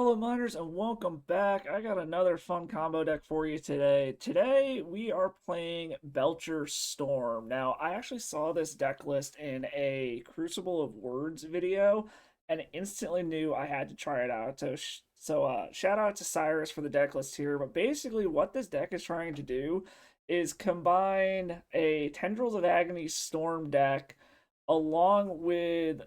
fellow miners, and welcome back. I got another fun combo deck for you today. Today we are playing Belcher Storm. Now, I actually saw this deck list in a Crucible of Words video and instantly knew I had to try it out. So shout out to Cyrus for the deck list here. But basically, what this deck is trying to do is combine a Tendrils of Agony Storm deck along with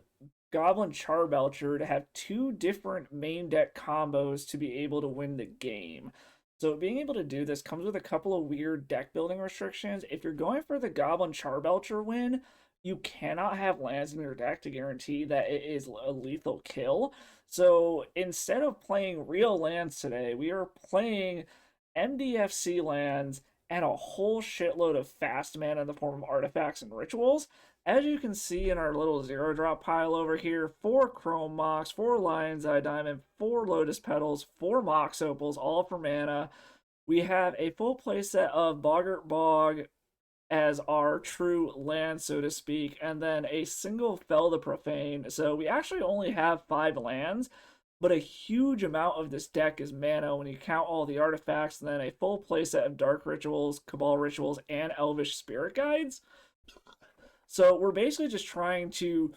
Goblin Charbelcher to have two different main deck combos to be able to win the game. So being able to do this comes with a couple of weird deck building restrictions. If you're going for the Goblin Charbelcher win, you cannot have lands in your deck to guarantee that it is a lethal kill. So instead of playing real lands today, we are playing MDFC lands and a whole shitload of fast mana in the form of artifacts and rituals. As you can see in our little zero drop pile over here, 4 Chrome Mox, 4 Lion's Eye Diamond, 4 Lotus Petals, 4 Mox Opals, all for mana. We have a full playset of Boggart Bog as our true land, so to speak, and then a single Fell the Profane. So we actually only have 5 lands, but a huge amount of this deck is mana when you count all the artifacts, and then a full playset of Dark Rituals, Cabal Rituals, and Elvish Spirit Guides. So we're basically just trying to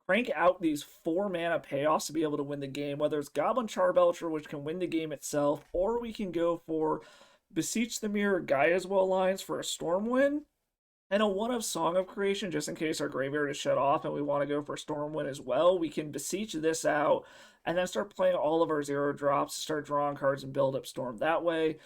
crank out these 4 mana payoffs to be able to win the game, whether it's Goblin Charbelcher, which can win the game itself, or we can go for Beseech the Mirror Gaia's Will lines for a Storm win, and a 1 of Song of Creation, just in case our graveyard is shut off and we want to go for a Storm win as well. We can Beseech this out, and then start playing all of our 0 drops to start drawing cards and build up Storm that way.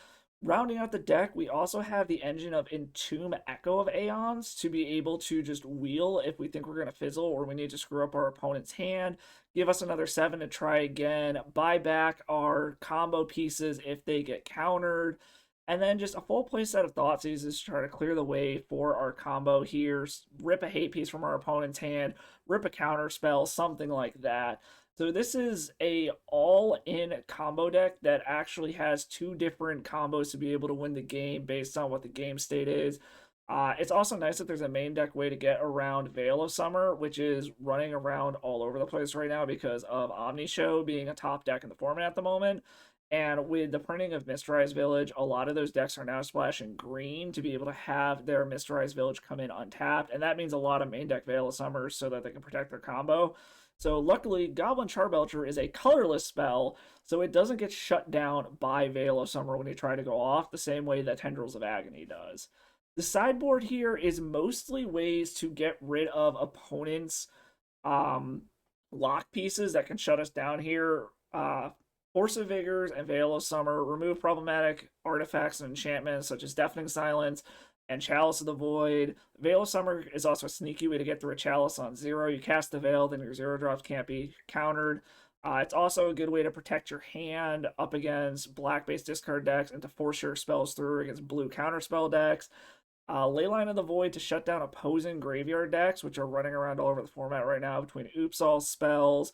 Rounding out the deck, we also have the engine of Entomb Echo of Aeons to be able to just wheel if we think we're going to fizzle or we need to screw up our opponent's hand. Give us another 7 to try again. Buy back our combo pieces if they get countered. And then just a full play set of Thoughtseizes to try to clear the way for our combo here. Rip a hate piece from our opponent's hand. Rip a counter spell, something like that. So this is a all-in combo deck that actually has 2 different combos to be able to win the game based on what the game state is. It's also nice that there's a main deck way to get around Veil of Summer, which is running around all over the place right now because of Omnishow being a top deck in the format at the moment. And with the printing of Mysterized Village, a lot of those decks are now splashing green to be able to have their Mysterized Village come in untapped. And that means a lot of main deck Veil of Summer so that they can protect their combo. So luckily, Goblin Charbelcher is a colorless spell, so it doesn't get shut down by Veil of Summer when you try to go off, the same way that Tendrils of Agony does. The sideboard here is mostly ways to get rid of opponents' lock pieces that can shut us down here. Force of Vigors and Veil of Summer remove problematic artifacts and enchantments such as Deafening Silence and Chalice of the Void. Veil of Summer is also a sneaky way to get through a Chalice on 0. You cast the Veil, then your 0 drops can't be countered. It's also a good way to protect your hand up against black-based discard decks and to force your spells through against blue counterspell decks. Leyline of the Void to shut down opposing graveyard decks, which are running around all over the format right now between Oops All spells,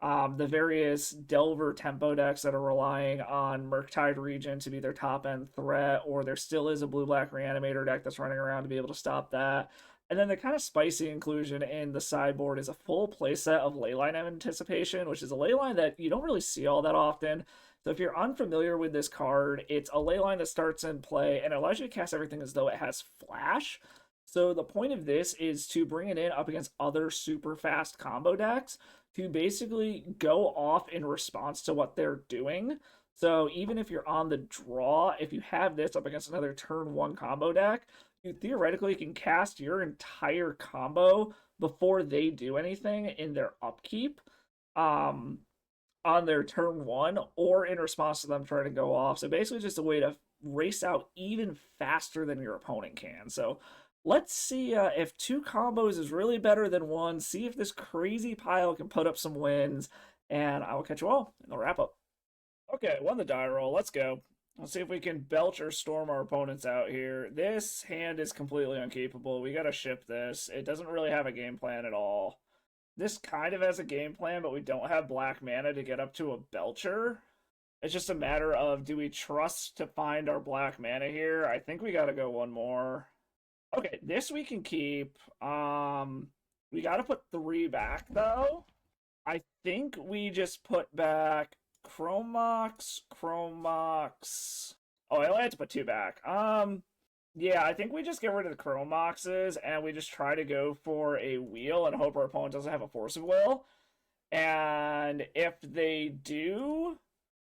the various Delver tempo decks that are relying on Murktide Region to be their top end threat, or there still is a blue-black Reanimator deck that's running around to be able to stop that. And then the kind of spicy inclusion in the sideboard is a full playset of Leyline of Anticipation, which is a leyline that you don't really see all that often. So if you're unfamiliar with this card, it's a leyline that starts in play and it allows you to cast everything as though it has flash. So the point of this is to bring it in up against other super fast combo decks to basically go off in response to what they're doing. So even if you're on the draw, if you have this up against another turn 1 combo deck, you theoretically can cast your entire combo before they do anything in their upkeep on their turn 1 or in response to them trying to go off. So basically just a way to race out even faster than your opponent can. So let's see if 2 combos is really better than 1. See if this crazy pile can put up some wins. And I will catch you all in the wrap-up. Okay, won the die roll. Let's go. Let's see if we can Belcher Storm our opponents out here. This hand is completely incapable. We gotta ship this. It doesn't really have a game plan at all. This kind of has a game plan, but we don't have black mana to get up to a Belcher. It's just a matter of, do we trust to find our black mana here? I think we gotta go 1 more. Okay, this we can keep. We gotta put 3 back, though. I think we just put back Chromox. Oh, I only had to put 2 back. Yeah, I think we just get rid of the Chromoxes and we just try to go for a wheel and hope our opponent doesn't have a Force of Will. And if they do,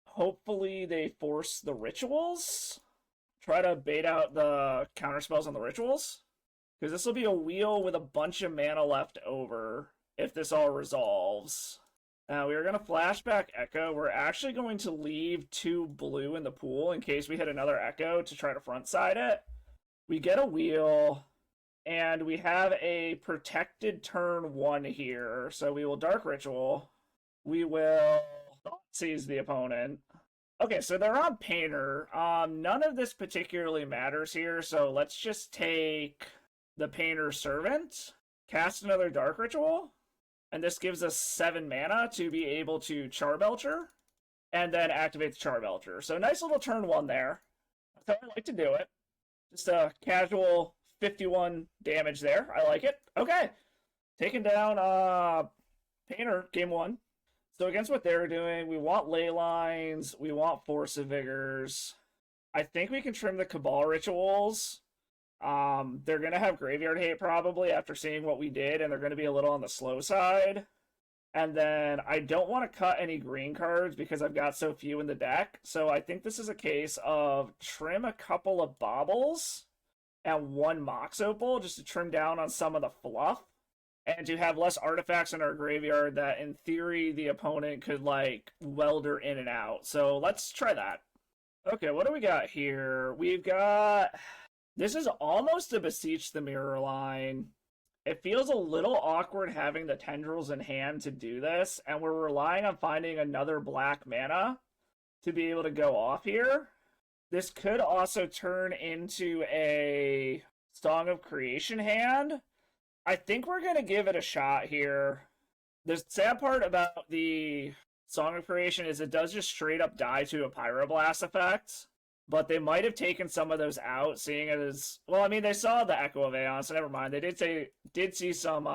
hopefully they force the rituals. Try to bait out the counterspells on the rituals. Because this will be a wheel with a bunch of mana left over if this all resolves. Now we are going to flashback Echo. We're actually going to leave 2 blue in the pool in case we hit another Echo to try to frontside it. We get a wheel, and we have a protected turn 1 here. So we will Dark Ritual. We will seize the opponent. Okay, so they're on Painter. None of this particularly matters here, so let's just take the Painter Servant, cast another Dark Ritual, and this gives us 7 mana to be able to Charbelcher, and then activate the Charbelcher. So nice little turn 1 there. That's how I like to do it. Just a casual 51 damage there. I like it. Okay, taking down Painter, game 1. So against what they're doing, we want Ley Lines, we want Force of Vigors. I think we can trim the Cabal Rituals. They're going to have Graveyard Hate probably after seeing what we did, and they're going to be a little on the slow side. And then I don't want to cut any green cards because I've got so few in the deck. So I think this is a case of trim a couple of Baubles and 1 Mox Opal just to trim down on some of the fluff. And to have less artifacts in our graveyard that, in theory, the opponent could, like, welder in and out. So let's try that. Okay, what do we got here? We've got... This is almost a Beseech the Mirror line. It feels a little awkward having the Tendrils in hand to do this, and we're relying on finding another black mana to be able to go off here. This could also turn into a Song of Creation hand. I think we're going to give it a shot here. The sad part about the Song of Creation is it does just straight up die to a Pyroblast effect. But they might have taken some of those out, seeing it as... Well, I mean, they saw the Echo of Aeons, so never mind. They did see some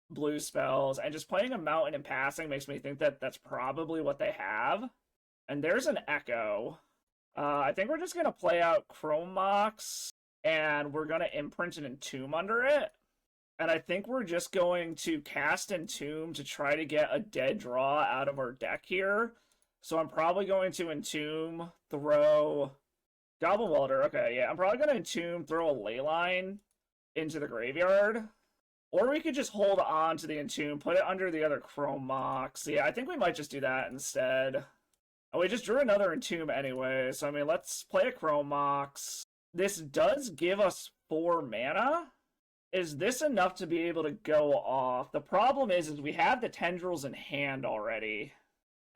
blue spells, and just playing a Mountain and passing makes me think that that's probably what they have. And there's an Echo. I think we're just going to play out Chromox, and we're going to imprint an Entomb under it. And I think we're just going to cast Entomb to try to get a dead draw out of our deck here. So I'm probably going to Entomb, throw Goblin Welder. Okay, yeah, I'm probably going to Entomb, throw a Leyline into the graveyard. Or we could just hold on to the Entomb, put it under the other Chromox. Yeah, I think we might just do that instead. Oh, we just drew another Entomb anyway, so I mean, let's play a Chromox. This does give us 4 mana. Is this enough to be able to go off? The problem is we have the Tendrils in hand already.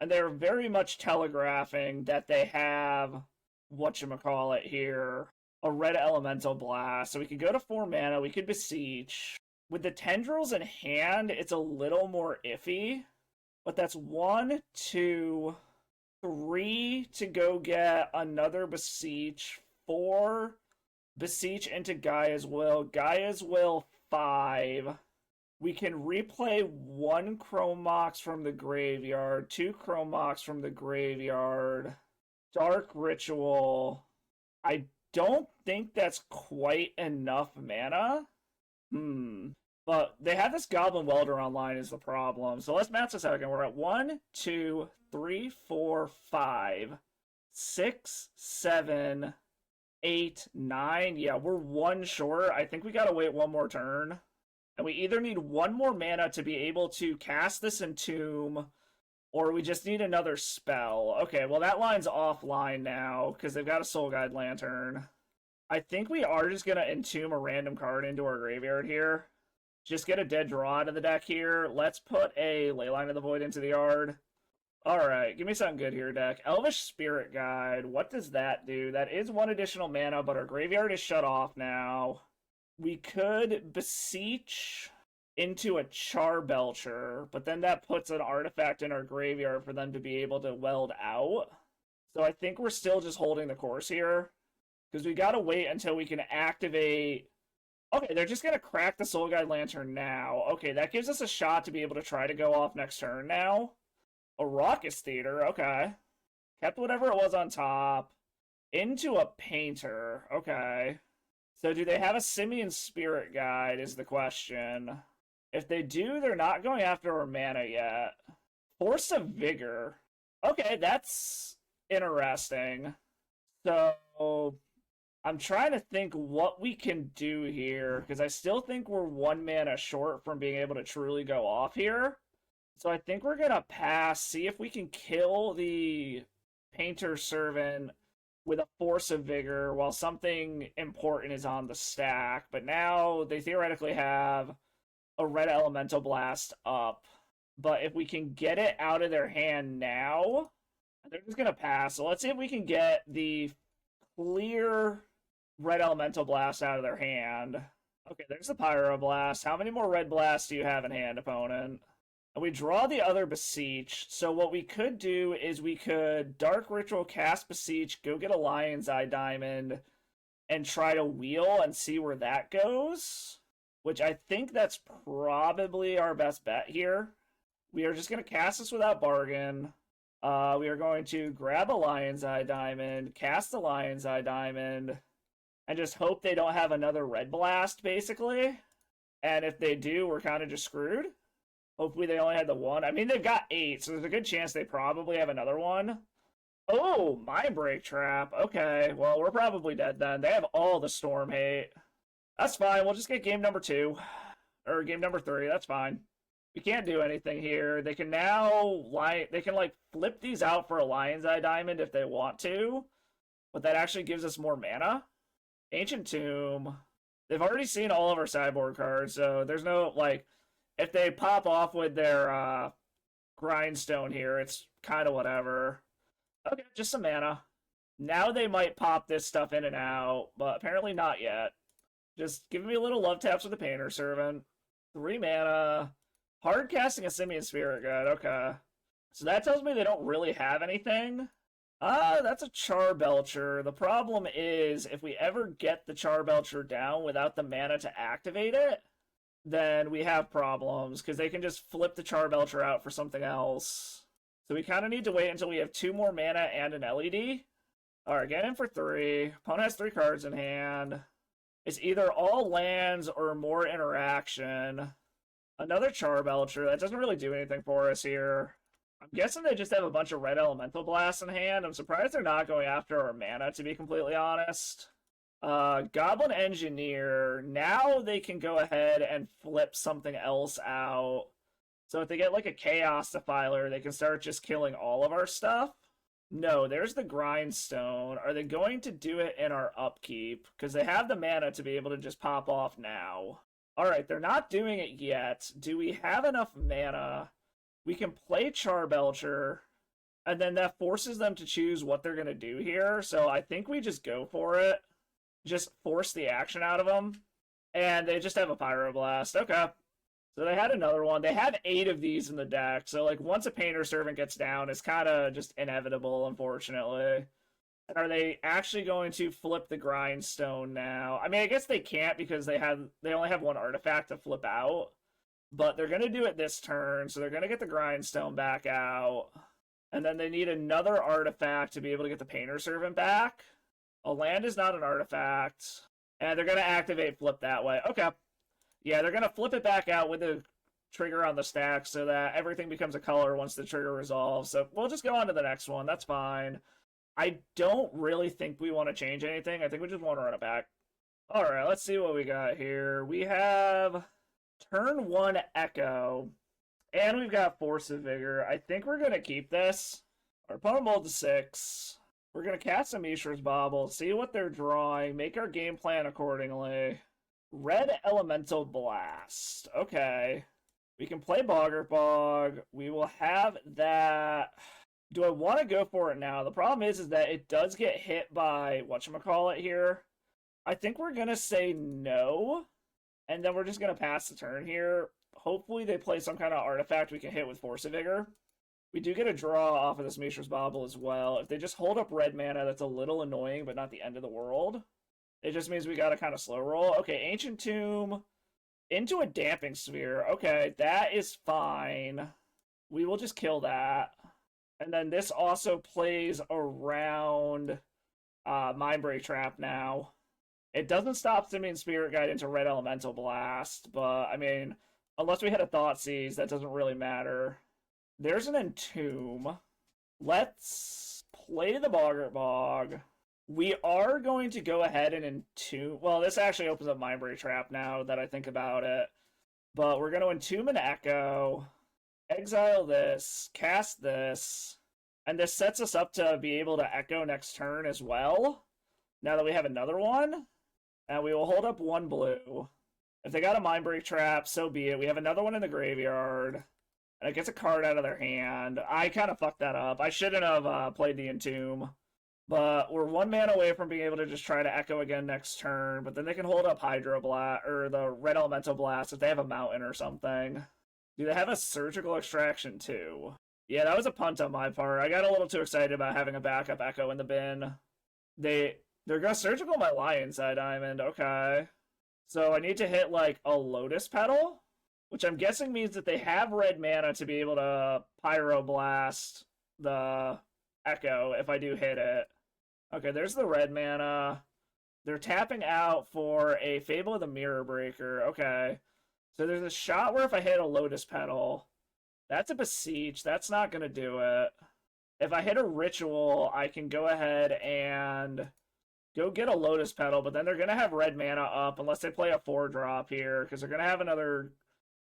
And they're very much telegraphing that they have, whatchamacallit here, a red Elemental Blast. So we could go to 4 mana, we could Beseech. With the Tendrils in hand, it's a little more iffy. But that's 1, 2, 3 to go get another Beseech. 4, Beseech into Gaia's Will. Gaia's Will 5. We can replay 1 Chromox from the graveyard, 2 Chromox from the graveyard, Dark Ritual. I don't think that's quite enough mana. But they have this Goblin Welder online is the problem. So let's match this out again. We're at 1, 2, 3, 4, 5, 6, 7, 8, 9. Yeah, we're 1 short. I think we gotta wait 1 more turn. And we either need 1 more mana to be able to cast this Entomb, or we just need another spell. Okay, well that line's offline now, because they've got a Soul Guide Lantern. I think we are just going to Entomb a random card into our graveyard here. Just get a dead draw out of the deck here. Let's put a Leyline of the Void into the yard. Alright, give me something good here, deck. Elvish Spirit Guide. What does that do? That is 1 additional mana, but our graveyard is shut off now. We could Beseech into a Charbelcher, but then that puts an artifact in our graveyard for them to be able to weld out. So I think we're still just holding the course here, because we gotta wait until we can activate... Okay, they're just gonna crack the Soul Guide Lantern now. Okay, that gives us a shot to be able to try to go off next turn now. A Raucous Theater, okay. Kept whatever it was on top. Into a Painter, okay. So do they have a Simian Spirit Guide is the question. If they do, they're not going after our mana yet. Force of Vigor. Okay, that's interesting. So I'm trying to think what we can do here, because I still think we're 1 mana short from being able to truly go off here. So I think we're gonna pass, see if we can kill the Painter Servant with a Force of Vigor while something important is on the stack. But now they theoretically have a Red Elemental Blast up. But if we can get it out of their hand now, they're just gonna pass. So let's see if we can get the clear Red Elemental Blast out of their hand. Okay, there's the Pyroblast. How many more Red Blasts do you have in hand, opponent? And we draw the other Beseech. So what we could do is we could Dark Ritual, cast Beseech, go get a Lion's Eye Diamond, and try to wheel and see where that goes. Which I think that's probably our best bet here. We are just going to cast this without bargain. We are going to grab a Lion's Eye Diamond, cast the Lion's Eye Diamond, and just hope they don't have another Red Blast, basically. And if they do, we're kind of just screwed. Hopefully they only had the one. I mean, they've got 8, so there's a good chance they probably have another one. Oh, my Break Trap. Okay, well, we're probably dead then. They have all the Storm hate. That's fine. We'll just get game number 2. Or game number 3. That's fine. We can't do anything here. They can now, flip these out for a Lion's Eye Diamond if they want to. But that actually gives us more mana. Ancient Tomb. They've already seen all of our sideboard cards, so there's no, if they pop off with their Grindstone here, it's kind of whatever. Okay, just some mana. Now they might pop this stuff in and out, but apparently not yet. Just giving me a little love taps with the Painter Servant. 3 mana. Hard casting a Simian Spirit Guide, okay. So that tells me they don't really have anything. That's a Charbelcher. The problem is, if we ever get the Charbelcher down without the mana to activate it, then we have problems, because they can just flip the Charbelcher out for something else. So we kind of need to wait until we have 2 more mana and an LED. Alright, get in for 3. Opponent has 3 cards in hand. It's either all lands or more interaction. Another Charbelcher. That doesn't really do anything for us here. I'm guessing they just have a bunch of Red Elemental Blasts in hand. I'm surprised they're not going after our mana, to be completely honest. Goblin Engineer. Now they can go ahead and flip something else out. So if they get like a Chaos Defiler, they can start just killing all of our stuff. No, there's the Grindstone. Are they going to do it in our upkeep? Because they have the mana to be able to just pop off now. Alright, they're not doing it yet. Do we have enough mana? We can play Charbelcher, and then that forces them to choose what they're going to do here. So I think we just go for it. Just force the action out of them. And they just have a Pyroblast. Okay. So they had another one. They have 8 of these in the deck. So, once a Painter Servant gets down, it's kind of just inevitable, unfortunately. And are they actually going to flip the Grindstone now? I mean, I guess they can't because they only have 1 artifact to flip out. But they're going to do it this turn, so they're going to get the Grindstone back out. And then they need another artifact to be able to get the Painter Servant back. A land is not an artifact. And they're going to activate flip that way. Okay. Yeah, they're going to flip it back out with the trigger on the stack so that everything becomes a color once the trigger resolves. So we'll just go on to the next one. That's fine. I don't really think we want to change anything. I think we just want to run it back. Alright, let's see what we got here. We have turn 1 Echo. And we've got Force of Vigor. I think we're going to keep this. Our opponent rolled to 6. We're going to cast a Mishra's Bauble, see what they're drawing, make our game plan accordingly. Red Elemental Blast. Okay. We can play Boggart Bog. We will have that. Do I want to go for it now? The problem is that it does get hit by whatchamacallit here. I think we're going to say no. And then we're just going to pass the turn here. Hopefully they play some kind of artifact we can hit with Force of Vigor. We do get a draw off of this Mishra's Bauble as well. If they just hold up red mana, that's a little annoying, but not the end of the world. It just means we got to kind of slow roll. Okay, Ancient Tomb into a Damping Sphere. Okay, that is fine. We will just kill that. And then this also plays around Mindbreak Trap now. It doesn't stop Simian Spirit Guide into Red Elemental Blast, but I mean, unless we hit a Thoughtseize, that doesn't really matter. There's an Entomb. Let's play the Boggart Bog. We are going to go ahead and Entomb. Well, this actually opens up Mindbreak Trap now that I think about it. But we're going to Entomb an Echo, exile this, cast this, and this sets us up to be able to Echo next turn as well. Now that we have another one, and we will hold up 1 blue. If they got a Mindbreak Trap, so be it. We have another one in the graveyard, and it gets a card out of their hand. I kind of fucked that up. I shouldn't have played the Entomb. But we're 1 mana away from being able to just try to Echo again next turn. But then they can hold up Hydro Blast, or the Red Elemental Blast if they have a Mountain or something. Do they have a Surgical Extraction too? Yeah, that was a punt on my part. I got a little too excited about having a backup Echo in the bin. They're gonna Surgical my Lion's Eye Diamond, okay. So I need to hit like a Lotus Petal, which I'm guessing means that they have red mana to be able to Pyroblast the Echo if I do hit it. Okay, there's the red mana. They're tapping out for a Fable of the Mirror Breaker. Okay. So there's a shot where if I hit a Lotus Petal, that's a Beseech. That's not going to do it. If I hit a Ritual, I can go ahead and go get a Lotus Petal, but then they're going to have red mana up unless they play a 4-drop here, because they're going to have another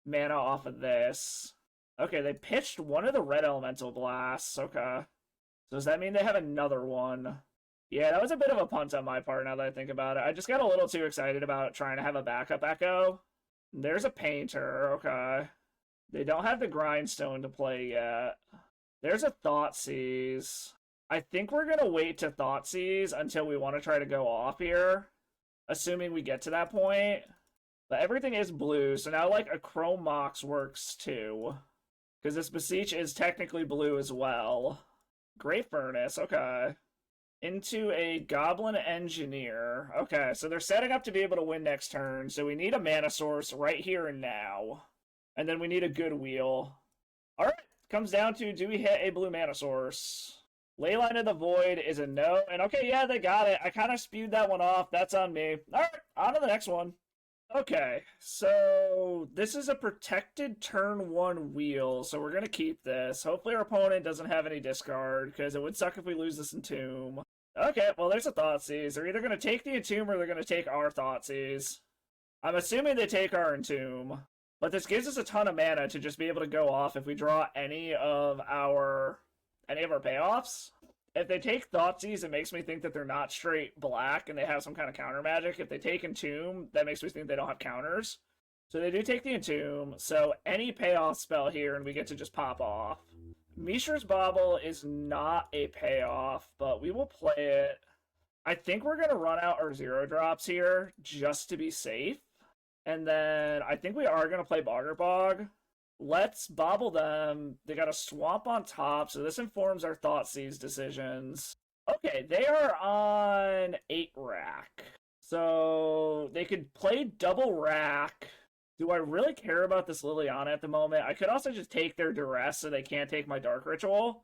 mana off of this. Okay, they pitched one of the Red Elemental Blasts. Okay. So does that mean they have another one? Yeah, that was a bit of a punt on my part now that I think about it. I just got a little too excited about trying to have a backup Echo. There's a Painter, okay. They don't have the Grindstone to play yet. There's a Thoughtseize. I think we're going to wait to Thoughtseize until we want to try to go off here, assuming we get to that point. But everything is blue, so now like a Chrome Mox works too. Because this Beseech is technically blue as well. Great Furnace, okay. Into a Goblin Engineer. Okay, so they're setting up to be able to win next turn, so we need a mana source right here and now. And then we need a good wheel. Alright, comes down to, do we hit a blue mana source? Leyline of the Void is a no, and okay, yeah, they got it. I kind of spewed that one off, that's on me. Alright, on to the next one. Okay, so this is a protected turn 1 wheel, so we're going to keep this. Hopefully our opponent doesn't have any discard, because it would suck if we lose this Entomb. Okay, well there's a Thoughtseize. They're either going to take the Entomb or they're going to take our Thoughtseize. I'm assuming they take our Entomb, but this gives us a ton of mana to just be able to go off if we draw any of our payoffs. If they take Thoughtseize, it makes me think that they're not straight black and they have some kind of counter magic. If they take Entomb, that makes me think they don't have counters. So they do take the Entomb, so any payoff spell here and we get to just pop off. Mishra's Bauble is not a payoff, but we will play it. I think we're going to run out our 0-drops here just to be safe. And then I think we are going to play Boggart Bog. Let's bobble them. They got a Swamp on top, so this informs our Thoughtseize decisions. Okay, they are on 8 rack. So they could play double rack. Do I really care about this Liliana at the moment? I could also just take their Duress so they can't take my Dark Ritual.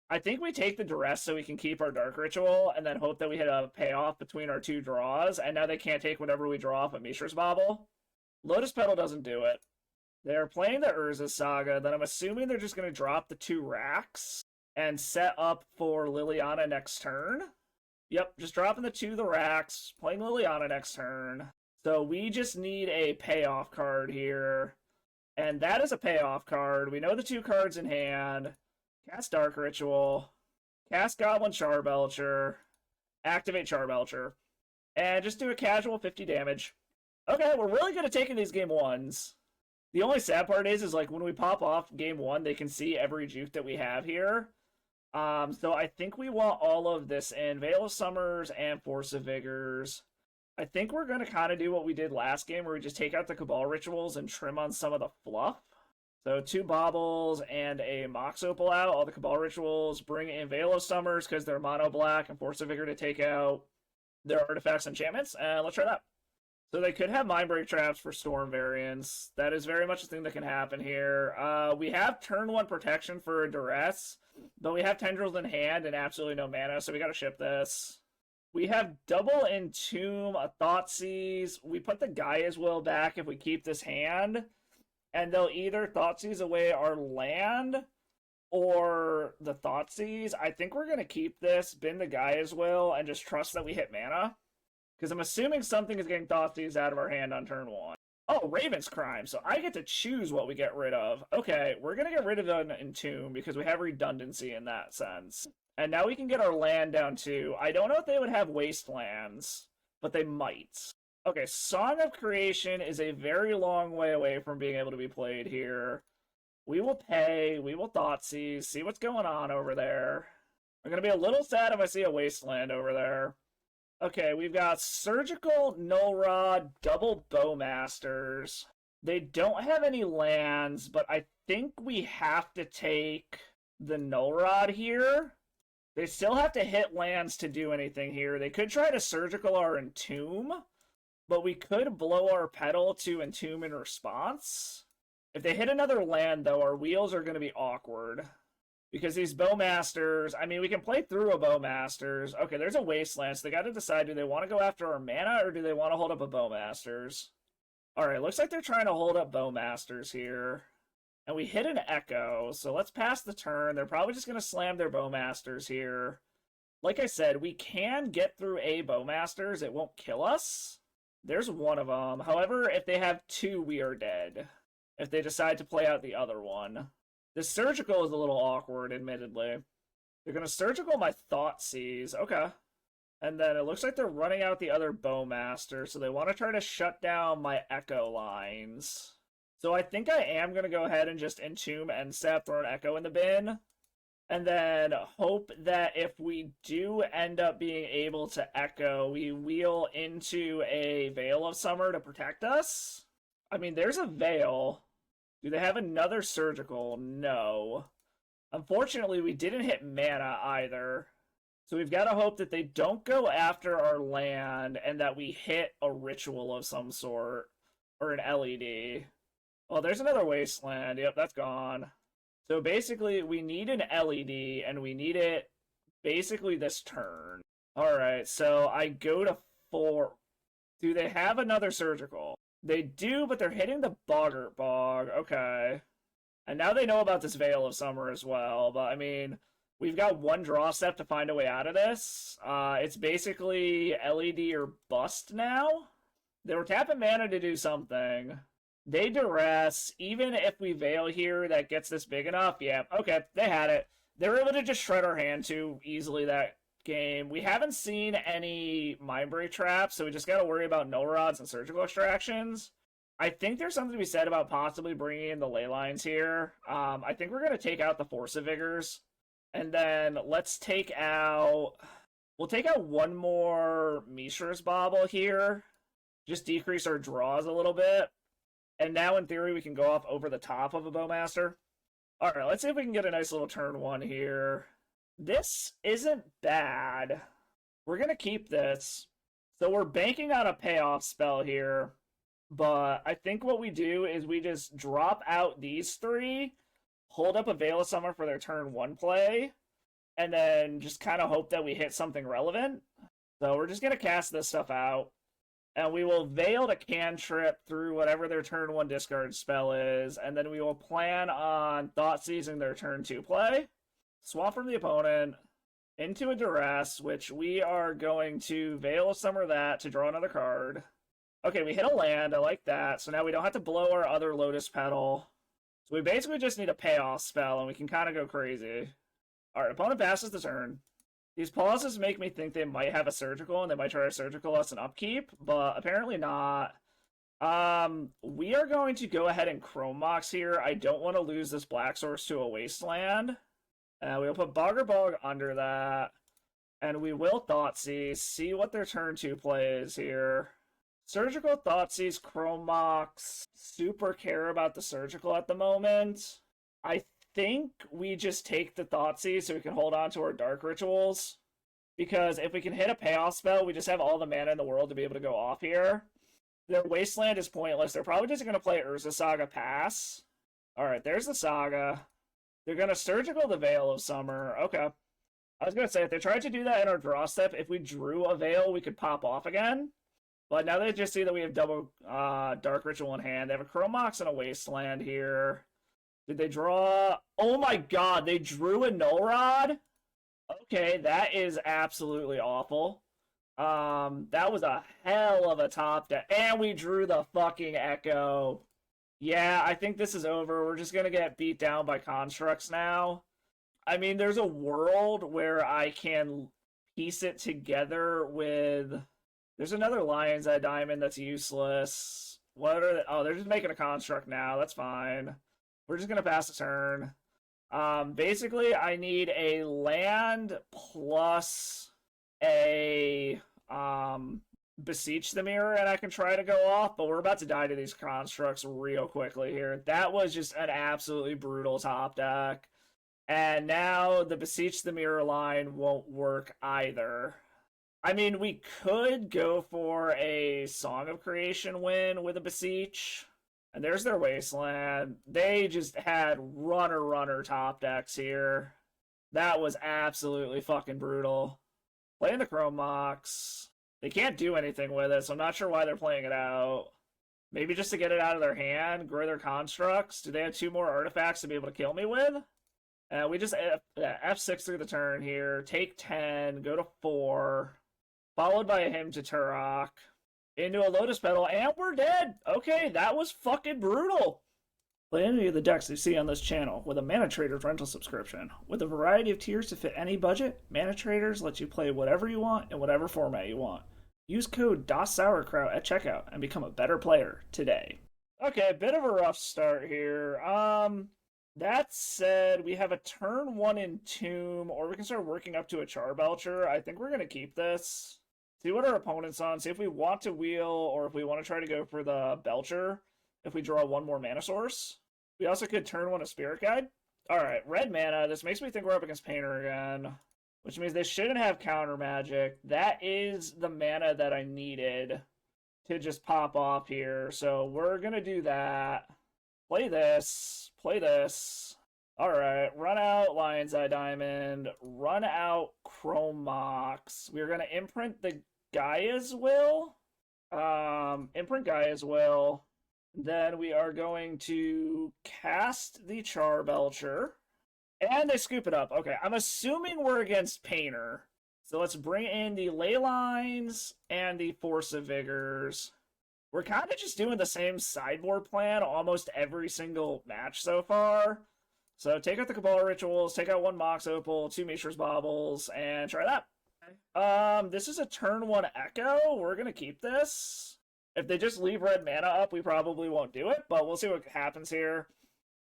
I think we take the Duress so we can keep our Dark Ritual and then hope that we hit a payoff between our 2 draws, and now they can't take whatever we draw off of Mishra's Bauble. Lotus Petal doesn't do it. They're playing the Urza Saga, then I'm assuming they're just going to drop the 2 racks and set up for Liliana next turn. Yep, just dropping the 2 racks, playing Liliana next turn. So we just need a payoff card here, and that is a payoff card. We know the 2 cards in hand. Cast Dark Ritual, cast Goblin Charbelcher, activate Charbelcher, and just do a casual 50 damage. Okay, we're really good at taking these game 1s. The only sad part is like when we pop off game 1, they can see every juke that we have here. So I think we want all of this in. Veil of Summers and Force of Vigors. I think we're going to kind of do what we did last game, where we just take out the Cabal Rituals and trim on some of the fluff. So 2 Baubles and a Mox Opal out, all the Cabal Rituals, bring in Veil of Summers because they're mono black, and Force of Vigor to take out their artifacts and enchantments, and let's try that. So they could have Mindbreak traps for Storm variants. That is very much a thing that can happen here. We have turn 1 protection for a Duress, but we have Tendrils in hand and absolutely no mana, so we gotta ship this. We have double Entomb, a Thoughtseize. We put the Gaia's Will back if we keep this hand, and they'll either Thoughtseize away our land or the Thoughtseize. I think we're going to keep this, bin the Gaia's Will, and just trust that we hit mana. Because I'm assuming something is getting Thoughtseize out of our hand on turn 1. Oh, Raven's Crime, so I get to choose what we get rid of. Okay, we're going to get rid of an Entomb because we have redundancy in that sense. And now we can get our land down too. I don't know if they would have Wastelands, but they might. Okay, Song of Creation is a very long way away from being able to be played here. We will pay, we will Thoughtseize, see what's going on over there. I'm going to be a little sad if I see a Wasteland over there. Okay, we've got Surgical, Null Rod, double Bowmasters. They don't have any lands, but I think we have to take the Null Rod here. They still have to hit lands to do anything here. They could try to Surgical our Entomb, but we could blow our Petal to Entomb in response. If they hit another land, though, our wheels are going to be awkward. Because these Bowmasters, I mean, we can play through a Bowmasters. Okay, there's a Wasteland, so they got to decide, do they want to go after our mana, or do they want to hold up a Bowmasters? Alright, looks like they're trying to hold up Bowmasters here. And we hit an Echo, so let's pass the turn. They're probably just going to slam their Bowmasters here. Like I said, we can get through a Bowmasters. It won't kill us. There's one of them. However, if they have two, we are dead. If they decide to play out the other one. The Surgical is a little awkward, admittedly. They're going to Surgical my Thoughtseize. Okay. And then it looks like they're running out the other Bowmaster, so they want to try to shut down my Echo lines. So I think I am going to go ahead and just Entomb and throw an Echo in the bin. And then hope that if we do end up being able to Echo, we wheel into a Veil of Summer to protect us. I mean, there's a Veil. Do they have another Surgical? No. Unfortunately, we didn't hit mana either. So we've got to hope that they don't go after our land and that we hit a Ritual of some sort. Or an LED. Oh, there's another Wasteland. Yep, that's gone. So basically, we need an LED, and we need it basically this turn. Alright, so I go to 4. Do they have another Surgical? They do, but they're hitting the Boggart Bog. Okay. And now they know about this Veil of Summer as well, but I mean, we've got one draw step to find a way out of this. It's basically LED or bust now. They were tapping mana to do something. They Duress. Even if we Veil here, that gets this big enough. Yeah, okay, they had it. They were able to just shred our hand too easily that game. We haven't seen any Mindbreak traps, so we just got to worry about Null Rods and Surgical Extractions. I think there's something to be said about possibly bringing in the Ley Lines here. I think we're going to take out the Force of Vigors. And then let's take out... We'll take out one more Mishra's Bauble here. Just decrease our draws a little bit. And now, in theory, we can go off over the top of a Bowmaster. Alright, let's see if we can get a nice little turn 1 here. This isn't bad. We're going to keep this. So we're banking on a payoff spell here. But I think what we do is we just drop out these 3, hold up a Veil of Summer for their turn 1 play, and then just kind of hope that we hit something relevant. So we're just going to cast this stuff out. And we will Veil to Cantrip through whatever their turn 1 discard spell is, and then we will plan on Thoughtseizing their turn 2 play. Swap from the opponent into a Duress, which we are going to Veil of Summer that to draw another card. Okay, we hit a land, I like that, so now we don't have to blow our other Lotus Petal. So we basically just need a payoff spell, and we can kind of go crazy. Alright, opponent passes the turn. These pauses make me think they might have a Surgical, and they might try to Surgical us an upkeep, but apparently not. We are going to go ahead and Chrome Mox here. I don't want to lose this Black Source to a Wasteland. We'll put Boggart Bog under that, and we will Thoughtseize, see what their turn 2 play is here. Surgical, Thoughtseize, Chrome Mox. Super care about the Surgical at the moment. I think we just take the Thoughtseize so we can hold on to our Dark Rituals. Because if we can hit a payoff spell, we just have all the mana in the world to be able to go off here. Their Wasteland is pointless. They're probably just going to play Urza Saga Pass. Alright, there's the Saga. They're going to Surgical the Veil of Summer. Okay. I was going to say, if they tried to do that in our draw step, if we drew a Veil, we could pop off again. But now they just see that we have double Dark Ritual in hand. They have a Chromox and a Wasteland here. Did they draw? Oh my god, they drew a Null Rod? Okay, that is absolutely awful. That was a hell of a top deck. And we drew the fucking Echo. Yeah, I think this is over. We're just gonna get beat down by constructs now. I mean, there's a world where I can piece it together with... There's another Lion's Eye Diamond that's useless. What are they? Oh, they're just making a construct now. That's fine. We're just gonna pass the turn. Basically, I need a land plus a Beseech the Mirror, and I can try to go off, but we're about to die to these constructs real quickly here. That was just an absolutely brutal top deck. And now the Beseech the Mirror line won't work either. I mean, we could go for a Song of Creation win with a Beseech. And there's their Wasteland. They just had runner top decks here. That was absolutely fucking brutal. Playing the Chrome Mox. They can't do anything with it, so I'm not sure why they're playing it out. Maybe just to get it out of their hand, grow their constructs. Do they have 2 more artifacts to be able to kill me with? We just F6 through the turn here. Take 10, go to 4. Followed by a Hymn to Turok. Into a Lotus Petal, and we're dead! Okay, that was fucking brutal! Play any of the decks you see on this channel with a Mana Traders rental subscription. With a variety of tiers to fit any budget, Mana Traders lets you play whatever you want in whatever format you want. Use code DasSourKraut at checkout and become a better player today. Okay, a bit of a rough start here. That said, we have a turn 1 Entomb, or we can start working up to a Charbelcher. I think we're going to keep this. See what our opponent's on, see if we want to wheel, or if we want to try to go for the Belcher, if we draw 1 more mana source. We also could turn 1 a Spirit Guide. Alright, red mana. This makes me think we're up against Painter again, which means they shouldn't have counter magic. That is the mana that I needed to just pop off here, so we're going to do that. Play this. Play this. Alright, run out Lion's Eye Diamond, run out Chrome Mox. We're going to imprint the Gaia's Will. Imprint Gaia's Will. Then we are going to cast the Charbelcher. And they scoop it up. Okay, I'm assuming we're against Painter. So let's bring in the Ley Lines and the Force of Vigors. We're kind of just doing the same sideboard plan almost every single match so far. So take out the Cabal Rituals, take out 1 Mox Opal, 2 Mishra's Baubles, and try that. This is a turn 1 Echo. We're going to keep this. If they just leave red mana up, we probably won't do it, but we'll see what happens here.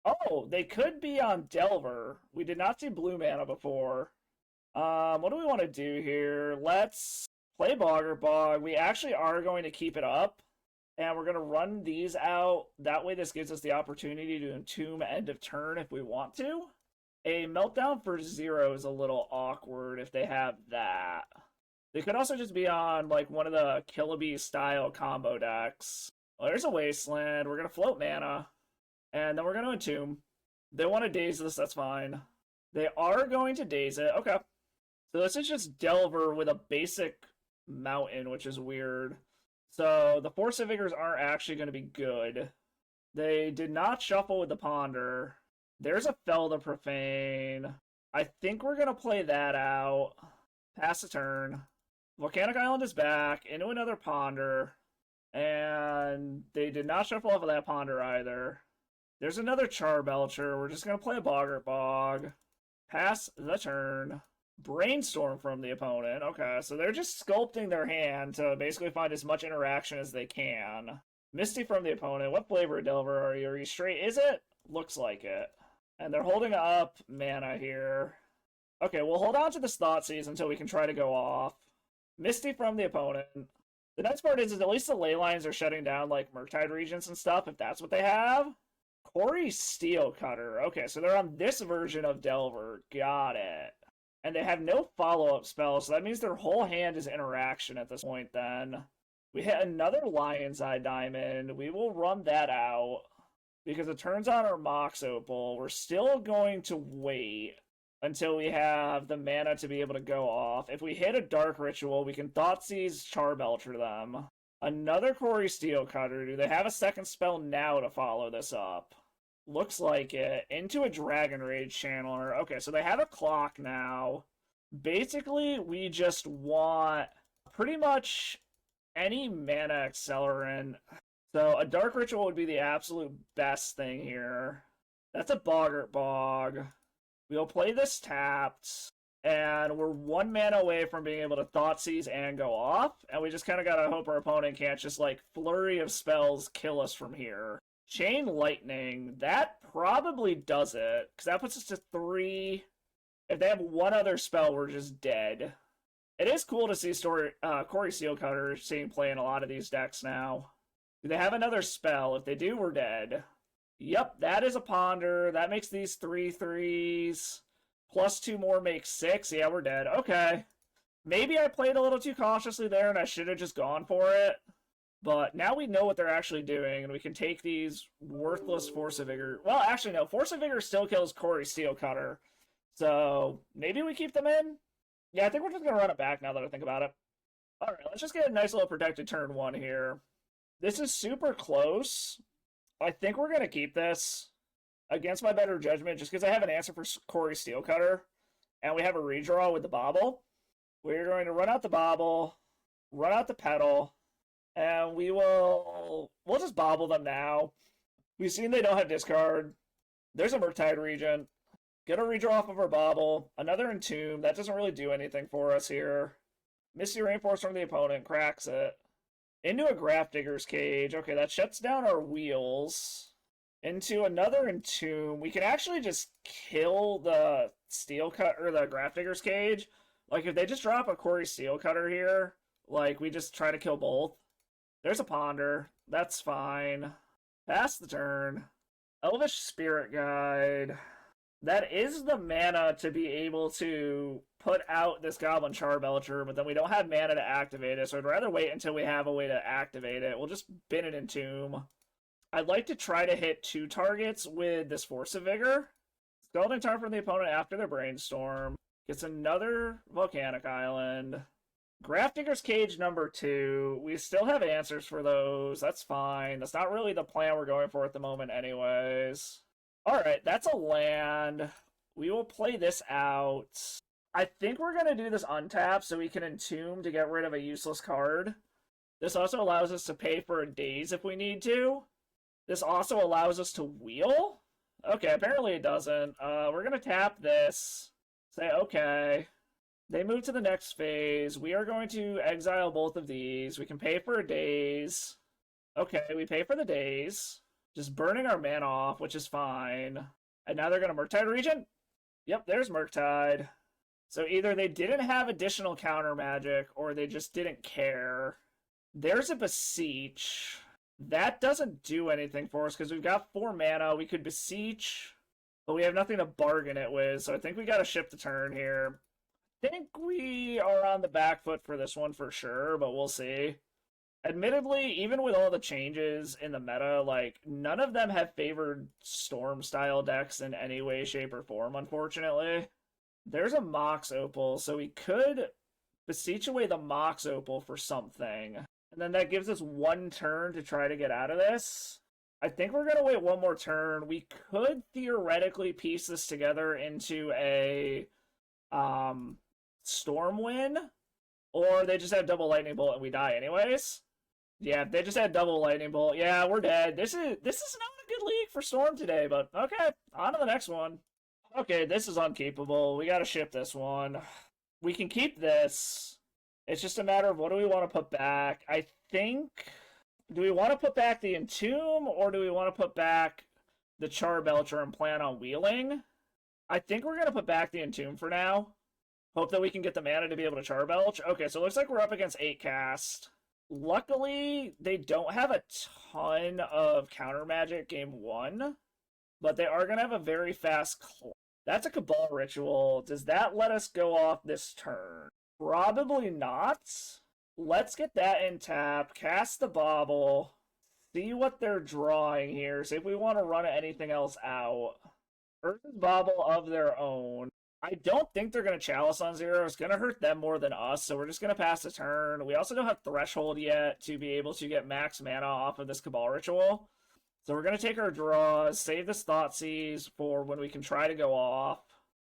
Oh, they could be on Delver. We did not see blue mana before. What do we want to do here? Let's play Bogger Bog. We actually are going to keep it up. And we're going to run these out. That way this gives us the opportunity to Entomb end of turn if we want to. A Meltdown for 0 is a little awkward if they have that. They could also just be on like one of the Killabee style combo decks. Well, there's a Wasteland. We're going to float mana. And then we're going to Entomb. They want to daze this, that's fine. They are going to daze it. Okay. So this is just Delver with a basic mountain, which is weird. So the Force of Vigors aren't actually going to be good. They did not shuffle with the Ponder. There's a Fell the Profane. I think we're going to play that out. Pass the turn. Volcanic Island is back into another Ponder. And they did not shuffle off of that Ponder either. There's another Charbelcher. We're just going to play a Boggart Bog. Pass the turn. Brainstorm from the opponent. Okay, so they're just sculpting their hand to basically find as much interaction as they can. Misty from the opponent. What flavor of Delver are you? Are you straight? Is it? Looks like it. And they're holding up mana here. Okay, we'll hold on to this Thoughtseize until we can try to go off. Misty from the opponent. The next part is at least the Ley Lines are shutting down like Murktide Regents and stuff, if that's what they have. Corey Steel Cutter. Okay, so they're on this version of Delver. Got it. And they have no follow-up spells, so that means their whole hand is interaction at this point then. We hit another Lion's Eye Diamond. We will run that out because it turns on our Mox Opal. We're still going to wait until we have the mana to be able to go off. If we hit a Dark Ritual, we can Thoughtseize Charbelcher them. Another Quarry Steelcutter. Do they have a second spell now to follow this up? Looks like it. Into a Dragon Rage Channeler. Okay, so they have a clock now. Basically, we just want pretty much any mana accelerant. So a Dark Ritual would be the absolute best thing here. That's a Boggart Bog. We'll play this tapped, and we're 1 mana away from being able to Thoughtseize and go off, and we just kind of gotta hope our opponent can't just, like, flurry of spells kill us from here. Chain Lightning, that probably does it, because that puts us to 3. If they have one other spell, we're just dead. It is cool to see Quarry Steelcutter seeing play in a lot of these decks now. Do they have another spell? If they do, we're dead. Yep, that is a Ponder. That makes these 3/3s. Plus 2 more makes 6. Yeah, we're dead. Okay. Maybe I played a little too cautiously there and I should have just gone for it. But now we know what they're actually doing, and we can take these worthless Force of Vigor. Well, actually, no. Force of Vigor still kills Quarry Steelcutter. So maybe we keep them in? Yeah, I think we're just going to run it back now that I think about it. Alright, let's just get a nice little protected turn 1 here. This is super close. I think we're going to keep this against my better judgment just because I have an answer for Quarry Steelcutter, and we have a redraw with the Bobble. We're going to run out the Bobble, run out the Petal, and we'll just Bobble them now. We've seen they don't have discard. There's a Murktide Regent. Get a redraw off of our Bobble. Another Entomb. That doesn't really do anything for us here. Misty Rainforest from the opponent. Cracks it. Into a Grafdigger's Cage. Okay, that shuts down our wheels. Into another Entomb. We can actually just kill the or the Grafdigger's Cage. Like, if they just drop a Quarry Steelcutter here, like, we just try to kill both. There's a Ponder. That's fine. Pass the turn. Elvish Spirit Guide. That is the mana to be able to put out this Goblin Charbelcher, but then we don't have mana to activate it, so I'd rather wait until we have a way to activate it. We'll just bin it in Entomb. I'd like to try to hit 2 targets with this Force of Vigor. Skeleton Tarn from the opponent after their Brainstorm. Gets another Volcanic Island. Grafdigger's Cage number 2. We still have answers for those. That's fine. That's not really the plan we're going for at the moment anyways. Alright, that's a land. We will play this out. I think we're going to do this untap so we can Entomb to get rid of a useless card. This also allows us to pay for a Daze if we need to. This also allows us to wheel. Okay, apparently it doesn't. We're going to tap this. Say, okay. They move to the next phase. We are going to exile both of these. We can pay for a Daze. Okay, we pay for the Daze. Just burning our mana off, which is fine. And now they're going to Murktide Regent? Yep, there's Murktide. So either they didn't have additional counter magic, or they just didn't care. There's a Beseech. That doesn't do anything for us, because we've got 4 mana. We could Beseech, but we have nothing to bargain it with, so I think we got to ship the turn here. I think we are on the back foot for this one for sure, but we'll see. Admittedly, even with all the changes in the meta, like, none of them have favored Storm-style decks in any way, shape, or form, unfortunately. There's a Mox Opal, so we could Beseech away the Mox Opal for something. And then that gives us 1 turn to try to get out of this. I think we're going to wait 1 more turn. We could theoretically piece this together into a Storm win, or they just have double Lightning Bolt and we die anyways. Yeah, they just had double Lightning Bolt. Yeah, we're dead. This is not a good league for Storm today, but okay, on to the next one. Okay, this is unkeepable. We gotta ship this one. We can keep this. It's just a matter of what do we want to put back. I think, do we want to put back the Entomb, or do we want to put back the Charbelcher and plan on wheeling? I think we're going to put back the Entomb for now. Hope that we can get the mana to be able to Charbelch. Okay, so it looks like we're up against 8 cast. Luckily, they don't have a ton of counter magic game 1, but they are going to have a very fast That's a Cabal Ritual. Does that let us go off this turn? Probably not. let's get that in tap, cast the bauble, see what they're drawing here, see if we want to run anything else out. Earth's bauble of their own. I don't think they're going to Chalice on 0. It's going to hurt them more than us, so we're just going to pass the turn. We also don't have Threshold yet to be able to get max mana off of this Cabal Ritual. So we're going to take our draws, save this Thoughtseize for when we can try to go off.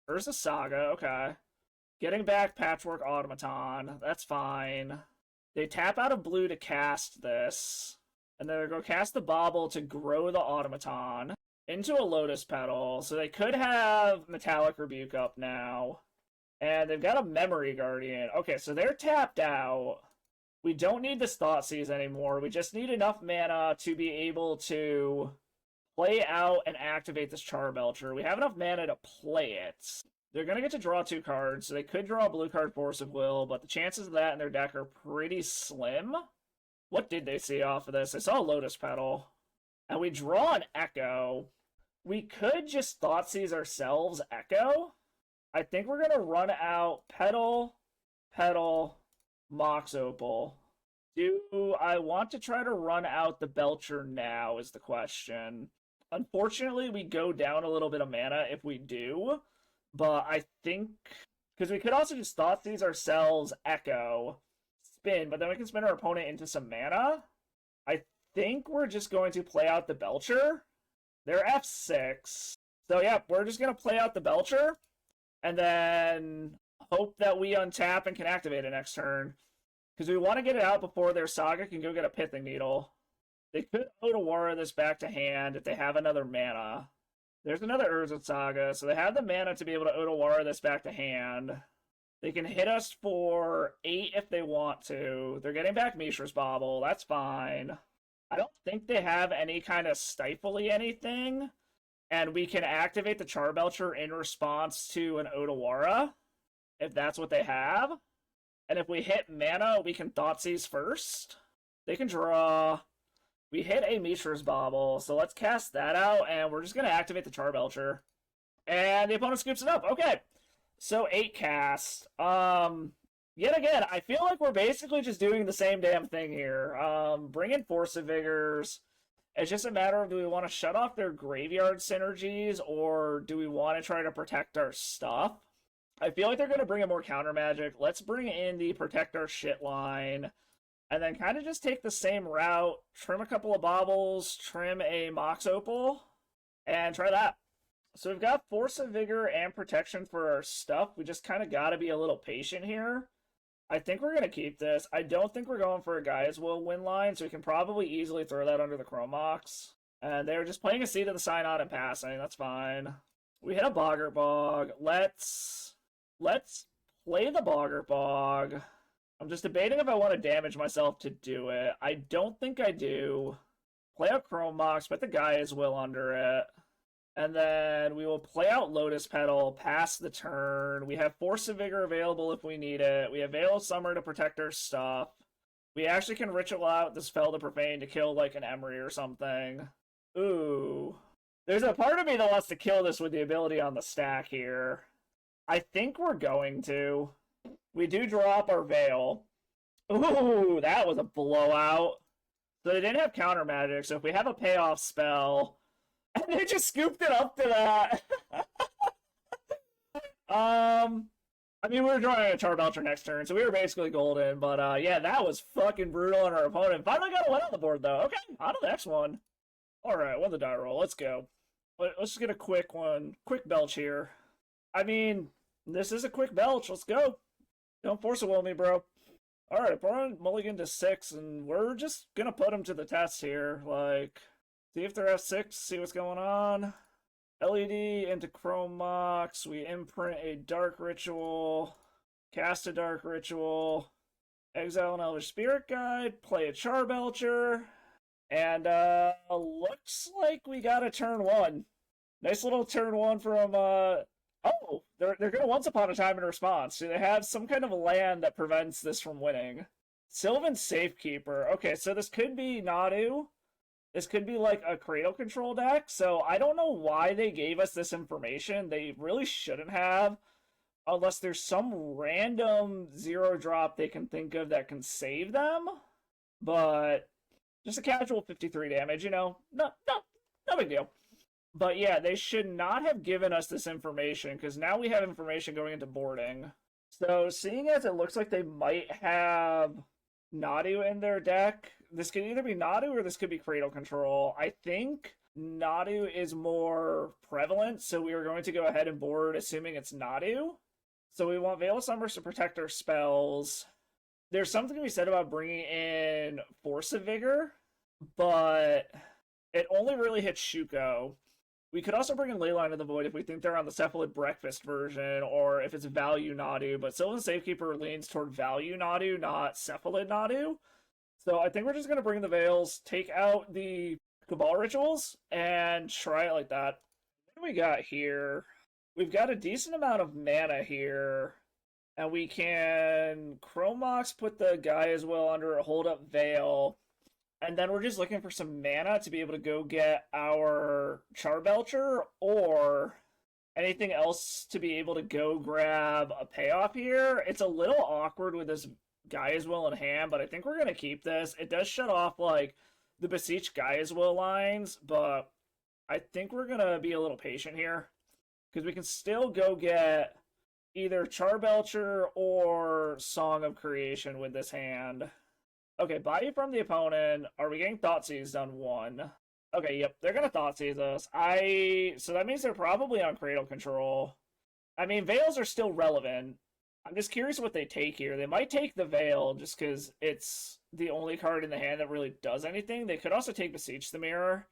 Urza Saga, okay. Getting back Patchwork Automaton, that's fine. They tap out of blue to cast this, and then they're going to cast the Bauble to grow the Automaton into a Lotus Petal, so they could have Metallic Rebuke up now. And they've got a Memory Guardian. Okay, so they're tapped out. We don't need this Thoughtseize anymore. We just need enough mana to be able to play out and activate this Charbelcher. We have enough mana to play it. They're going to get to draw 2 cards, so they could draw a blue card, Force of Will, but the chances of that in their deck are pretty slim. What did they see off of this? They saw a Lotus Petal. And we draw an Echo. We could just Thoughtseize ourselves Echo. I think we're going to run out Petal, Petal, Mox Opal. Do I want to try to run out the Belcher now is the question. Unfortunately, we go down a little bit of mana if we do. But I think, because we could also just Thoughtseize ourselves, Echo, spin, but then we can spin our opponent into some mana. I think we're just going to play out the Belcher. They're F6. So yeah, we're just going to play out the Belcher, and then hope that we untap and can activate it next turn. Because we want to get it out before their Saga can go get a Pithing Needle. They could Otawara this back to hand if they have another mana. There's another Izzet Saga, so they have the mana to be able to Otawara this back to hand. They can hit us for 8 if they want to. They're getting back Mishra's Bauble, that's fine. I don't think they have any kind of stifly anything, and we can activate the Charbelcher in response to an Otawara, if that's what they have. And if we hit mana, we can Thoughtseize first. They can draw. We hit a Mishra's Bauble, so let's cast that out, and we're just going to activate the Charbelcher. And the opponent scoops it up. Okay, so 8 cast. Yet again, I feel like we're basically just doing the same damn thing here. Bring in Force of Vigors. It's just a matter of, do we want to shut off their graveyard synergies, or do we want to try to protect our stuff? I feel like they're going to bring in more counter magic. Let's bring in the protect our shit line. And then kind of just take the same route, trim a couple of baubles, trim a Mox Opal, and try that. So we've got Force of Vigor and Protection for our stuff. We just kind of got to be a little patient here. I think we're going to keep this. I don't think we're going for a Gaia's Will win line, so we can probably easily throw that under the Chrome Mox. And they're just playing a Seed of the Synod and passing. That's fine. We hit a Boggart Bog. Let's play the Boggart Bog. I'm just debating if I want to damage myself to do it. I don't think I do. Play out Chrome Mox, put the Gaia's Will under it. And then we will play out Lotus Petal, pass the turn. We have Force of Vigor available if we need it. We have Veil of Summer to protect our stuff. We actually can Ritual out the Spell to Profane to kill like an Emery or something. Ooh. There's a part of me that wants to kill this with the ability on the stack here. I think we're going to. We do drop our Veil. Ooh, that was a blowout. So they didn't have counter magic, so if we have a payoff spell, and they just scooped it up to that. I mean, we were drawing a Charbelcher next turn, so we were basically golden, but yeah, that was fucking brutal on our opponent. Finally got a win on the board, though. Okay, on to the next one. Alright, won the die roll. Let's go. Let's just get a quick one. Quick belch here. I mean, this is a quick belch. Let's go. Don't force it will me, bro. Alright, opponent mulligan to 6, and we're just gonna put them to the test here. Like, see if they're F6, see what's going on. LED into Chrome Mox. We imprint a Dark Ritual. Cast a Dark Ritual. Exile an Elvish Spirit Guide. Play a Charbelcher. And, looks like we got a turn 1. Nice little turn 1 from, oh, they're going to Once Upon a Time in response. Do they have some kind of land that prevents this from winning? Sylvan Safekeeper. Okay, so this could be Nadu. This could be like a Cradle control deck. So I don't know why they gave us this information. They really shouldn't have. unless there's some random 0-drop they can think of that can save them. But just a casual 53 damage, no big deal. But yeah, they should not have given us this information, because now we have information going into boarding. So seeing as it looks like they might have Nadu in their deck, this could either be Nadu or this could be Cradle Control. I think Nadu is more prevalent, so we are going to go ahead and board assuming it's Nadu. So we want Veil of Summers to protect our spells. There's something to be said about bringing in Force of Vigor, but it only really hits Shuko. We could also bring in Leyline of the Void if we think they're on the Cephalid Breakfast version, or if it's Value Nadu, but Sylvan Safekeeper leans toward Value Nadu, not Cephalid Nadu. So I think we're just going to bring the Veils, take out the Cabal Rituals, and try it like that. What do we got here? We've got a decent amount of mana here, and we can Chrome Mox, put the guy as well under a Hold Up Veil, and then we're just looking for some mana to be able to go get our Charbelcher or anything else to be able to go grab a payoff here. It's a little awkward with this Guy as Will in hand, but I think we're going to keep this. It does shut off like the Beseech Guy as Will lines, but I think we're going to be a little patient here, because we can still go get either Charbelcher or Song of Creation with this hand. Okay, Body from the opponent. Are we getting Thoughtseize on 1? Okay, yep, they're going to Thoughtseize us. So that means they're probably on Cradle Control. I mean, Veils are still relevant. I'm just curious what they take here. They might take the Veil just because it's the only card in the hand that really does anything. They could also take Beseech the Mirror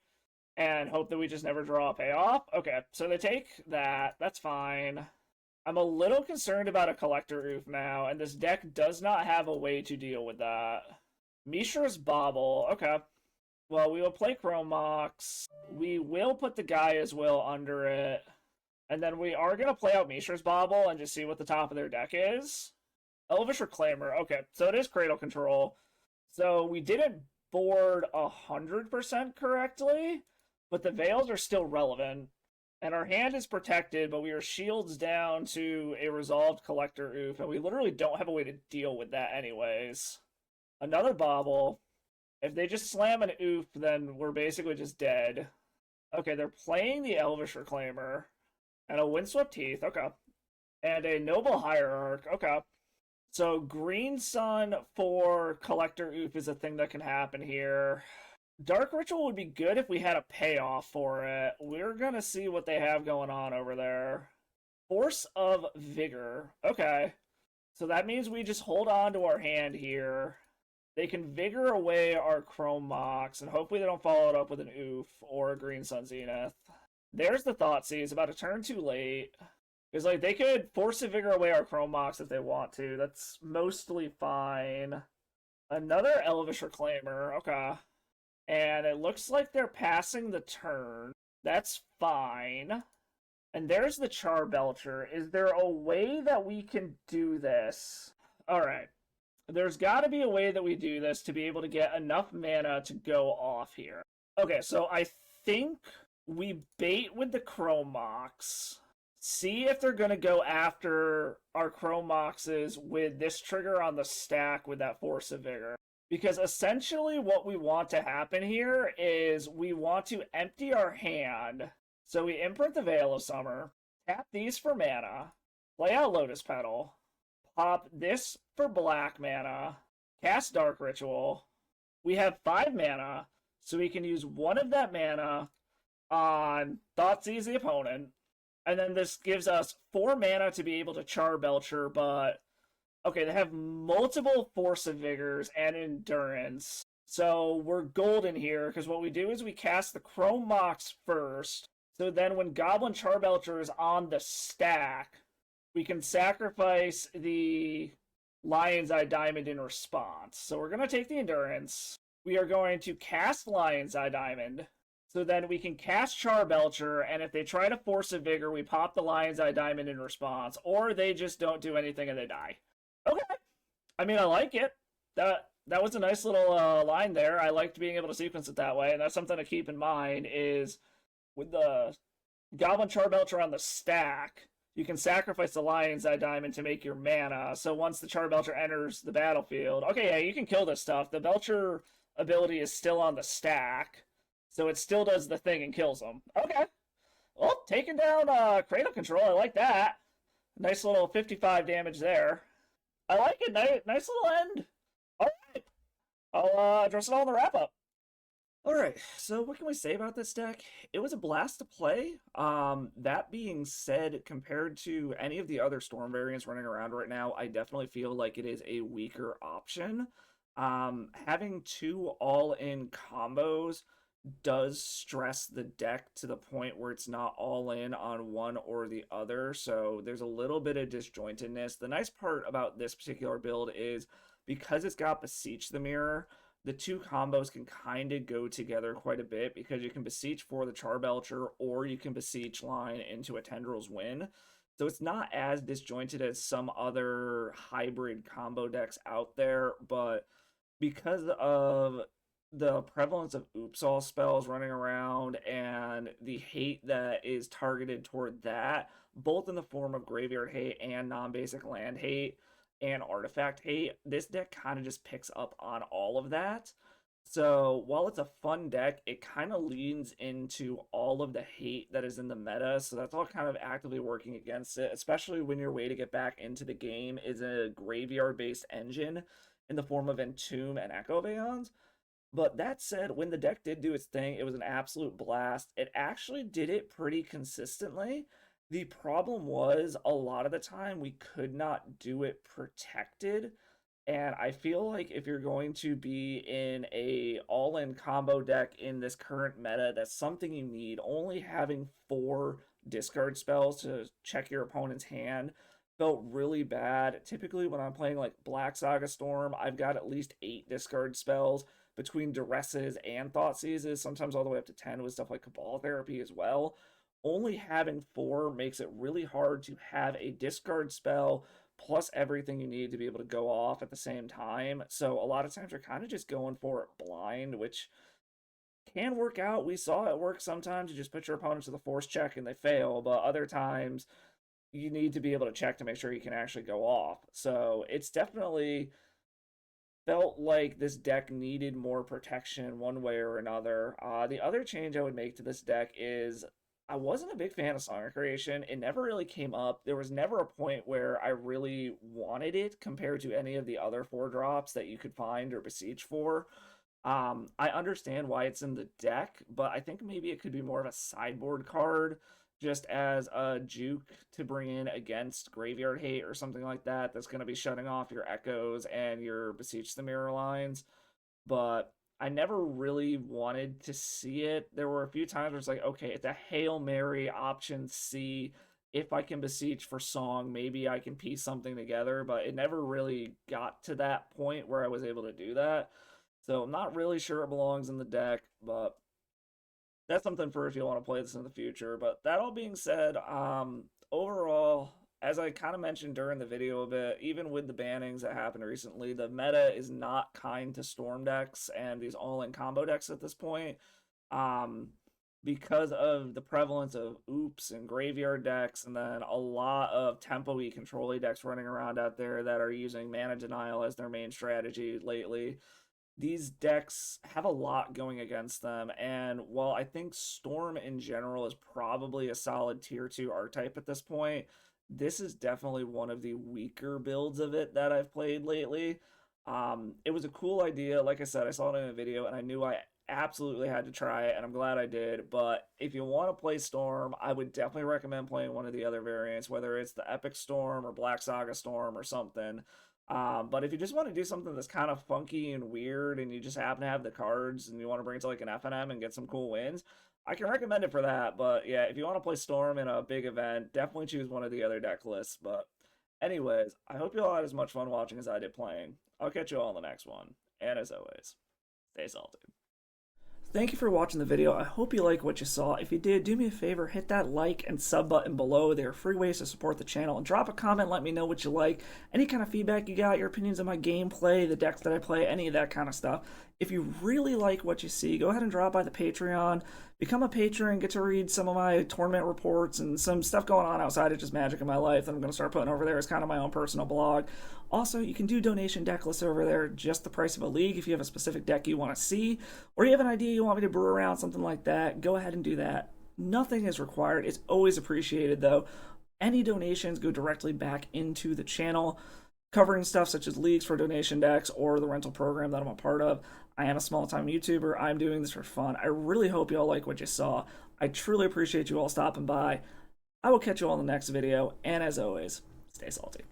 and hope that we just never draw a payoff. Okay, so they take that. That's fine. I'm a little concerned about a Collector Oof now, and this deck does not have a way to deal with that. Mishra's Bauble. Okay. Well, we will play Chrome Mox. We will put the Guy as Will under it. And then we are going to play out Mishra's Bauble and just see what the top of their deck is. Elvish Reclaimer. Okay, so it is Cradle Control. So we didn't board 100% correctly, but the Veils are still relevant. And our hand is protected, but we are shields down to a resolved Collector Oof, and we literally don't have a way to deal with that anyways. Another Bauble. If they just slam an Oof, then we're basically just dead. Okay, they're playing the Elvish Reclaimer. And a Windswept Heath, okay. And a Noble Hierarch, okay. So Green Sun for Collector Oof is a thing that can happen here. Dark Ritual would be good if we had a payoff for it. We're gonna see what they have going on over there. Force of Vigor, okay. So that means we just hold on to our hand here. They can Vigor away our Chrome Mox, and hopefully they don't follow it up with an Oof or a Green Sun Zenith. There's the Thoughtseize, about a turn too late. Because, like, they could Force of Vigor away our Chrome Mox if they want to. That's mostly fine. Another Elvish Reclaimer, okay. And it looks like they're passing the turn. That's fine. And there's the Charbelcher. Is there a way that we can do this? Alright. There's got to be a way that we do this to be able to get enough mana to go off here. Okay, so I think we bait with the Chrome Mox. See if they're going to go after our Chrome Moxes with this trigger on the stack with that Force of Vigor. Because essentially what we want to happen here is we want to empty our hand. So we imprint the Veil of Summer, tap these for mana, play out Lotus Petal, pop this for black mana, cast Dark Ritual. We have 5 mana, so we can use one of that mana on Thoughtseize the opponent. And then this gives us 4 mana to be able to Charbelcher, but okay, they have multiple Force of Vigors and Endurance. So we're golden here, because what we do is we cast the Chrome Mox first. So then when Goblin Charbelcher is on the stack, we can sacrifice the Lion's Eye Diamond in response. So we're going to take the Endurance. We are going to cast Lion's Eye Diamond. So then we can cast Charbelcher, and if they try to Force a Vigor, we pop the Lion's Eye Diamond in response. Or they just don't do anything and they die. Okay. I mean, I like it. That was a nice little line there. I liked being able to sequence it that way, and that's something to keep in mind is with the Goblin Charbelcher on the stack, You can sacrifice the Lion's Eye Diamond to make your mana. So once the Charbelcher enters the battlefield, okay, yeah, you can kill this stuff. The Belcher ability is still on the stack, so it still does the thing and kills them. Okay. Well, taking down Cradle Control, I like that. Nice little 55 damage there. I like it. Nice little end. All right. I'll address it all in the wrap up. Alright, so what can we say about this deck? It was a blast to play. That being said, compared to any of the other Storm variants running around right now, I definitely feel like it is a weaker option. Having two all-in combos does stress the deck to the point where it's not all in on one or the other, so there's a little bit of disjointedness. The nice part about this particular build is because it's got Beseech the Mirror, the two combos can kind of go together quite a bit because you can Beseech for the Charbelcher or you can Beseech line into a Tendrils win. So it's not as disjointed as some other hybrid combo decks out there, but because of the prevalence of oops all spells running around and the hate that is targeted toward that, both in the form of graveyard hate and non-basic land hate and artifact hate, this deck kind of just picks up on all of that. So while it's a fun deck, it kind of leans into all of the hate that is in the meta. So that's all kind of actively working against it, especially when your way to get back into the game is a graveyard-based engine in the form of Entomb and Echo of Aeons. But that said, when the deck did do its thing, it was an absolute blast. It actually did it pretty consistently. The problem was a lot of the time we could not do it protected. And I feel like if you're going to be in a all-in combo deck in this current meta, that's something you need. Only having 4 discard spells to check your opponent's hand felt really bad. Typically when I'm playing like Black Saga Storm, I've got at least 8 discard spells between Duresses and Thoughtseizes, sometimes all the way up to 10 with stuff like Cabal Therapy as well. Only having 4 makes it really hard to have a discard spell plus everything you need to be able to go off at the same time. So a lot of times you're kind of just going for it blind, which can work out. We saw it work sometimes. You just put your opponent to the force check and they fail, but other times you need to be able to check to make sure you can actually go off. So it's definitely felt like this deck needed more protection one way or another. The other change I would make to this deck is I wasn't a big fan of Song of Creation. It never really came up. There was never a point where I really wanted it compared to any of the other 4 drops that you could find or Beseech for. I understand why it's in the deck, but I think maybe it could be more of a sideboard card just as a juke to bring in against Graveyard Hate or something like that that's going to be shutting off your Echoes and your Beseech the Mirror lines. But I never really wanted to see it. There were a few times where it's like, okay, it's a Hail Mary option C. If I can Beseech for Song, maybe I can piece something together, but it never really got to that point where I was able to do that. So I'm not really sure it belongs in the deck, but that's something for if you want to play this in the future. But that all being said, overall, as I kind of mentioned during the video a bit, even with the bannings that happened recently, the meta is not kind to Storm decks and these all-in combo decks at this point. Because of the prevalence of oops and graveyard decks, and then a lot of tempo-y control-y decks running around out there that are using mana denial as their main strategy lately. These decks have a lot going against them, and while I think Storm in general is probably a solid tier 2 archetype at this point, this is definitely one of the weaker builds of it that I've played lately. It was a cool idea. Like I said, I saw it in a video, and I knew I absolutely had to try it, and I'm glad I did. But if you want to play Storm, I would definitely recommend playing one of the other variants, whether it's the Epic Storm or Black Saga Storm or something. But if you just want to do something that's kind of funky and weird and you just happen to have the cards and you want to bring it to like an FNM and get some cool wins, I can recommend it for that. But yeah, if you want to play Storm in a big event, definitely choose one of the other deck lists. But anyways, I hope you all had as much fun watching as I did playing. I'll catch you all in the next one. And as always, stay salty. Thank you for watching the video. I hope you like what you saw. If you did, do me a favor, hit that like and sub button below. They are free ways to support the channel. And drop a comment, let me know what you like. Any kind of feedback you got, your opinions on my gameplay, the decks that I play, any of that kind of stuff. If you really like what you see, go ahead and drop by the Patreon. Become a patron, get to read some of my tournament reports and some stuff going on outside of just Magic in my life that I'm going to start putting over there as kind of my own personal blog. Also, you can do donation deck lists over there, just the price of a league if you have a specific deck you want to see, or you have an idea you want me to brew around, something like that, go ahead and do that. Nothing is required. It's always appreciated, though. Any donations go directly back into the channel, covering stuff such as leagues for donation decks or the rental program that I'm a part of. I am a small-time YouTuber. I'm doing this for fun. I really hope you all like what you saw. I truly appreciate you all stopping by. I will catch you all in the next video, and as always, stay salty.